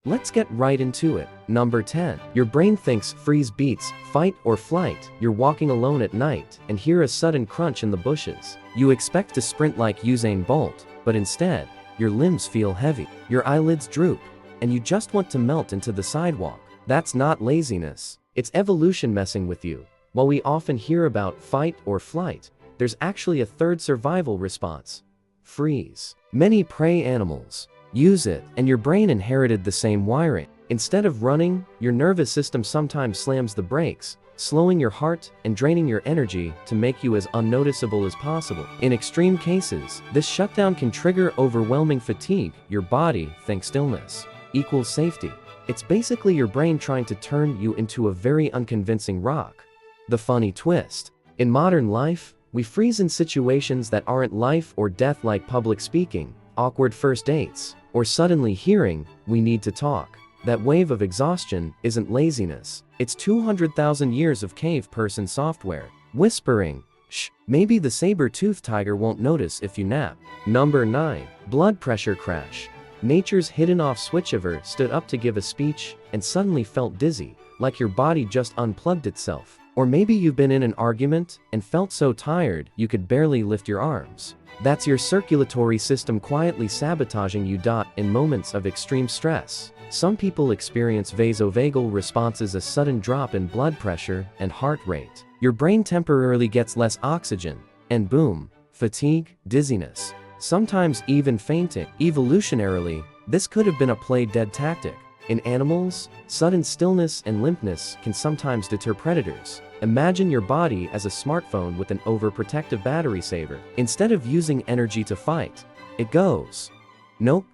Let's get right into it. Number 10. Your brain thinks freeze beats, fight or flight. You're walking alone at night and hear a sudden crunch in the bushes. You expect to sprint like Usain Bolt, but instead, your limbs feel heavy, your eyelids droop, and you just want to melt into the sidewalk. That's not laziness. It's evolution messing with you. While we often hear about fight or flight, there's actually a third survival response: freeze. Many prey animals use it, and your brain inherited the same wiring. Instead of running, your nervous system sometimes slams the brakes, slowing your heart and draining your energy to make you as unnoticeable as possible. In extreme cases, this shutdown can trigger overwhelming fatigue. Your body thinks stillness equals safety. It's basically your brain trying to turn you into a very unconvincing rock. The funny twist: in modern life, we freeze in situations that aren't life or death, like public speaking, awkward first dates, or suddenly hearing, "We need to talk." That wave of exhaustion isn't laziness. It's 200,000 years of cave person software whispering, "Shh, maybe the saber-toothed tiger won't notice if you nap." Number 9. Blood pressure crash. Nature's hidden off switch. Ever stood up to give a speech and suddenly felt dizzy, like your body just unplugged itself? Or maybe you've been in an argument and felt so tired you could barely lift your arms. That's your circulatory system quietly sabotaging you. In moments of extreme stress, some people experience vasovagal responses, a sudden drop in blood pressure and heart rate. Your brain temporarily gets less oxygen, and boom, fatigue, dizziness, sometimes even fainting. Evolutionarily, this could have been a play-dead tactic. In animals, sudden stillness and limpness can sometimes deter predators. Imagine your body as a smartphone with an overprotective battery saver. Instead of using energy to fight, it goes, "Nope,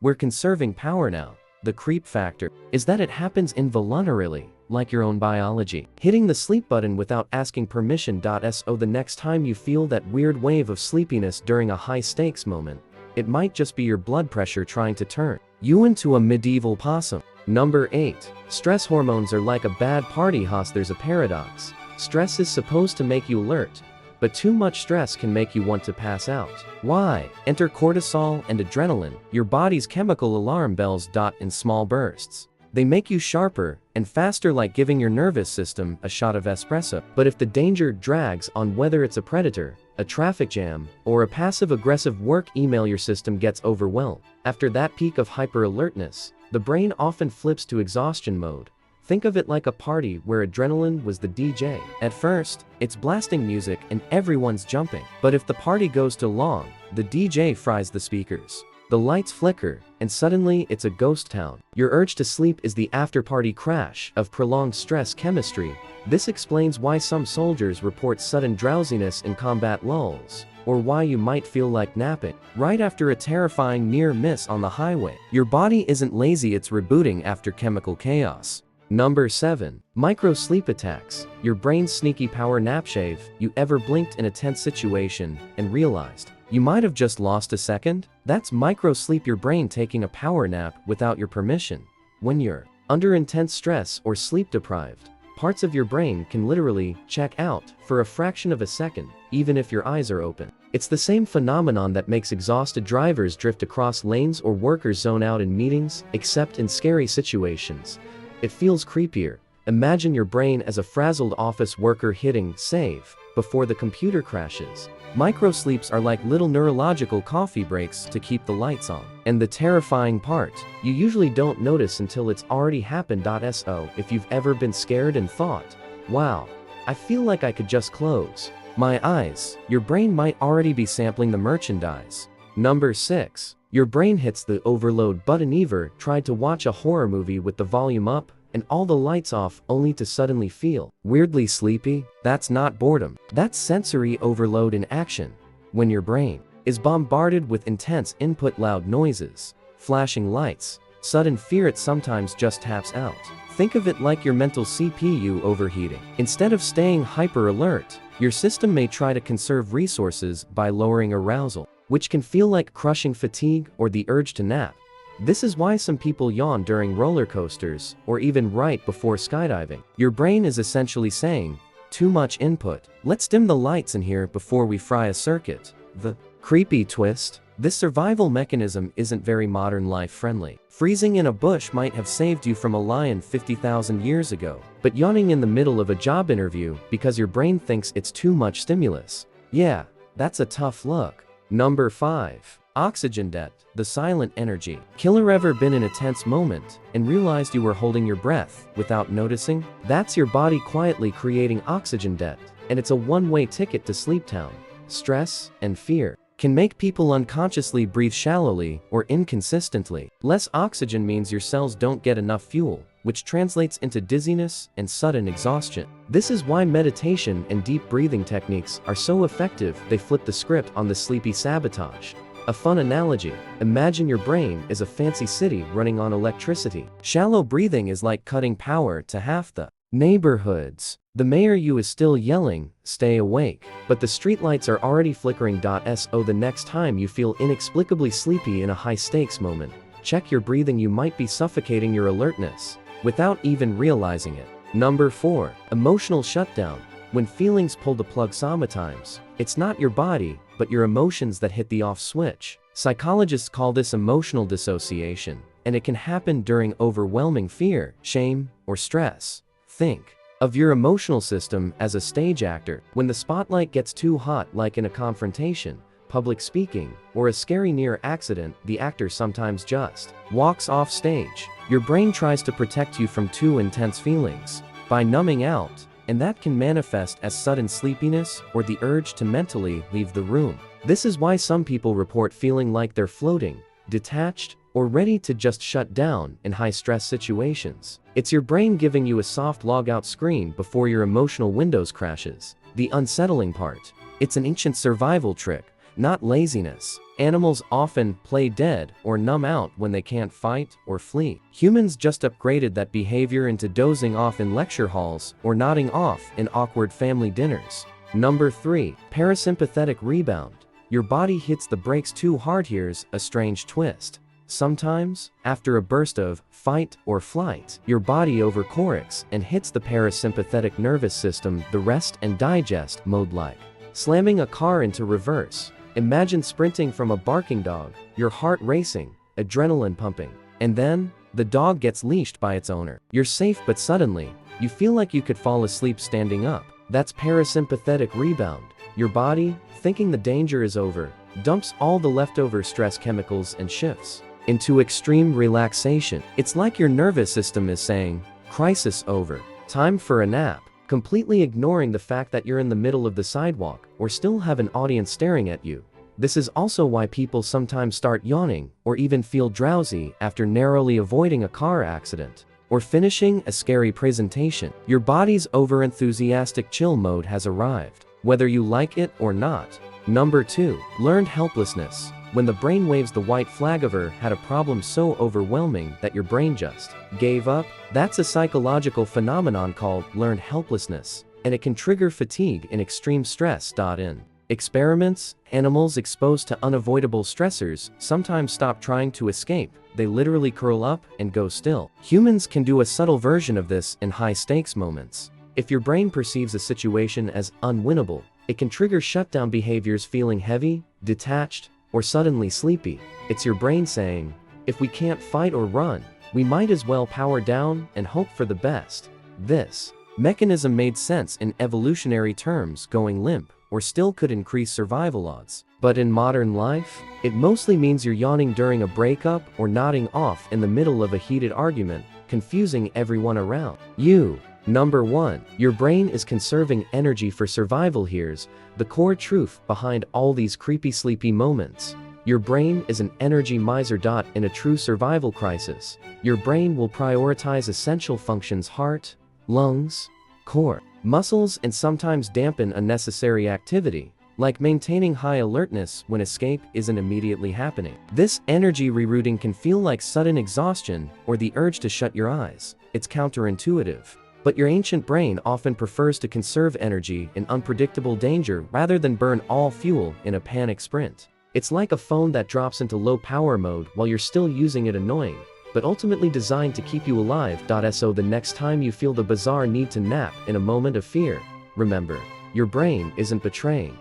we're conserving power now." The creep factor is that it happens involuntarily, like your own biology. Hitting the sleep button without asking permission. So the next time you feel that weird wave of sleepiness during a high-stakes moment, it might just be your blood pressure trying to turn you into a medieval possum. Number 8. Stress hormones are like a bad party host. There's a paradox. Stress is supposed to make you alert, but too much stress can make you want to pass out. Why? Enter cortisol and adrenaline, your body's chemical alarm bells. In small bursts, they make you sharper and faster, like giving your nervous system a shot of espresso. But if the danger drags on, whether it's a predator, a traffic jam, or a passive-aggressive work email, your system gets overwhelmed. After that peak of hyper-alertness, the brain often flips to exhaustion mode. Think of it like a party where adrenaline was the DJ. At first, it's blasting music and everyone's jumping. But if the party goes too long, the DJ fries the speakers. The lights flicker, and suddenly it's a ghost town. Your urge to sleep is the after-party crash of prolonged stress chemistry. This explains why some soldiers report sudden drowsiness in combat lulls, or why you might feel like napping right after a terrifying near miss on the highway. Your body isn't lazy, it's rebooting after chemical chaos. Number 7. Micro sleep attacks. Your brain's sneaky power nap. Shave. You ever blinked in a tense situation and realized you might have just lost a second? That's micro sleep, your brain taking a power nap without your permission. When you're under intense stress or sleep deprived, parts of your brain can literally check out for a fraction of a second, even if your eyes are open. It's the same phenomenon that makes exhausted drivers drift across lanes or workers zone out in meetings, except in scary situations. It feels creepier. Imagine your brain as a frazzled office worker hitting save before the computer crashes. Microsleeps are like little neurological coffee breaks to keep the lights on. And the terrifying part, you usually don't notice until it's already happened. So if you've ever been scared and thought, "Wow, I feel like I could just close my eyes," your brain might already be sampling the merchandise. Number 6. Your brain hits the overload button. Ever tried to watch a horror movie with the volume up and all the lights off, only to suddenly feel weirdly sleepy? That's not boredom. That's sensory overload in action. When your brain is bombarded with intense input, loud noises, flashing lights, sudden fear, it sometimes just taps out. Think of it like your mental CPU overheating. Instead of staying hyper alert, your system may try to conserve resources by lowering arousal, which can feel like crushing fatigue or the urge to nap. This is why some people yawn during roller coasters or even right before skydiving. Your brain is essentially saying, "Too much input. Let's dim the lights in here before we fry a circuit." The creepy twist: This survival mechanism isn't very modern life friendly. Freezing in a bush might have saved you from a lion 50,000 years ago, but yawning in the middle of a job interview because your brain thinks it's too much stimulus. Yeah, that's a tough look. Number 5. Oxygen debt, the silent energy. Killer ever been in a tense moment and realized you were holding your breath without noticing? That's your body quietly creating oxygen debt, and it's a one-way ticket to sleep town. Stress and fear can make people unconsciously breathe shallowly or inconsistently. Less oxygen means your cells don't get enough fuel, which translates into dizziness and sudden exhaustion. This is why meditation and deep breathing techniques are so effective. They flip the script on the sleepy sabotage. A fun analogy: imagine your brain is a fancy city running on electricity. Shallow breathing is like cutting power to half the neighborhoods. The mayor is still yelling, "Stay awake," but the streetlights are already flickering. So the next time you feel inexplicably sleepy in a high-stakes moment, check your breathing. You might be suffocating your alertness without even realizing it. Number 4. Emotional shutdown. When feelings pull the plug sometimes, it's not your body, but your emotions that hit the off switch. Psychologists call this emotional dissociation, and it can happen during overwhelming fear, shame, or stress. Think of your emotional system as a stage actor. When the spotlight gets too hot, like in a confrontation, public speaking, or a scary near accident, the actor sometimes just walks off stage. Your brain tries to protect you from too intense feelings by numbing out, and that can manifest as sudden sleepiness or the urge to mentally leave the room. This is why some people report feeling like they're floating, detached, or ready to just shut down in high-stress situations. It's your brain giving you a soft logout screen before your emotional Windows crashes. The unsettling part: it's an ancient survival trick, not laziness. Animals often play dead or numb out when they can't fight or flee. Humans just upgraded that behavior into dozing off in lecture halls or nodding off in awkward family dinners. Number 3. Parasympathetic rebound. Your body hits the brakes too hard. Here's a strange twist. Sometimes, after a burst of fight or flight, your body overcorrects and hits the parasympathetic nervous system, the rest and digest mode, like slamming a car into reverse. Imagine sprinting from a barking dog, your heart racing, adrenaline pumping, and then the dog gets leashed by its owner. You're safe, but suddenly, you feel like you could fall asleep standing up. That's parasympathetic rebound. Your body, thinking the danger is over, dumps all the leftover stress chemicals and shifts into extreme relaxation. It's like your nervous system is saying, "Crisis over. Time for a nap," completely ignoring the fact that you're in the middle of the sidewalk or still have an audience staring at you. This is also why people sometimes start yawning or even feel drowsy after narrowly avoiding a car accident or finishing a scary presentation. Your body's overenthusiastic chill mode has arrived, whether you like it or not. Number 2. Learned helplessness. When the brain waves the white flag of had a problem so overwhelming that your brain just gave up, that's a psychological phenomenon called learned helplessness, and it can trigger fatigue and extreme stress. In experiments, animals exposed to unavoidable stressors sometimes stop trying to escape. They literally curl up and go still. Humans can do a subtle version of this in high-stakes moments. If your brain perceives a situation as unwinnable, it can trigger shutdown behaviors, feeling heavy, detached, or suddenly sleepy. It's your brain saying, if we can't fight or run, we might as well power down and hope for the best. This mechanism made sense in evolutionary terms. Going limp or still could increase survival odds. But in modern life, it mostly means you're yawning during a breakup or nodding off in the middle of a heated argument, confusing everyone around you. Number 1. Your brain is conserving energy for survival. Here's the core truth behind all these creepy sleepy moments. Your brain is an energy miser. In a true survival crisis, your brain will prioritize essential functions: heart, lungs, core, muscles, and sometimes dampen unnecessary activity, like maintaining high alertness when escape isn't immediately happening. This energy rerouting can feel like sudden exhaustion or the urge to shut your eyes. It's counterintuitive, but your ancient brain often prefers to conserve energy in unpredictable danger rather than burn all fuel in a panic sprint. It's like a phone that drops into low power mode while you're still using it, annoying, but ultimately designed to keep you alive. So the next time you feel the bizarre need to nap in a moment of fear, remember, your brain isn't betraying.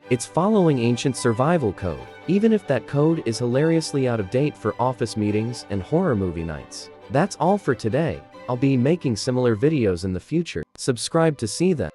It's following ancient survival code, even if that code is hilariously out of date for office meetings and horror movie nights. That's all for today. I'll be making similar videos in the future. Subscribe to see them.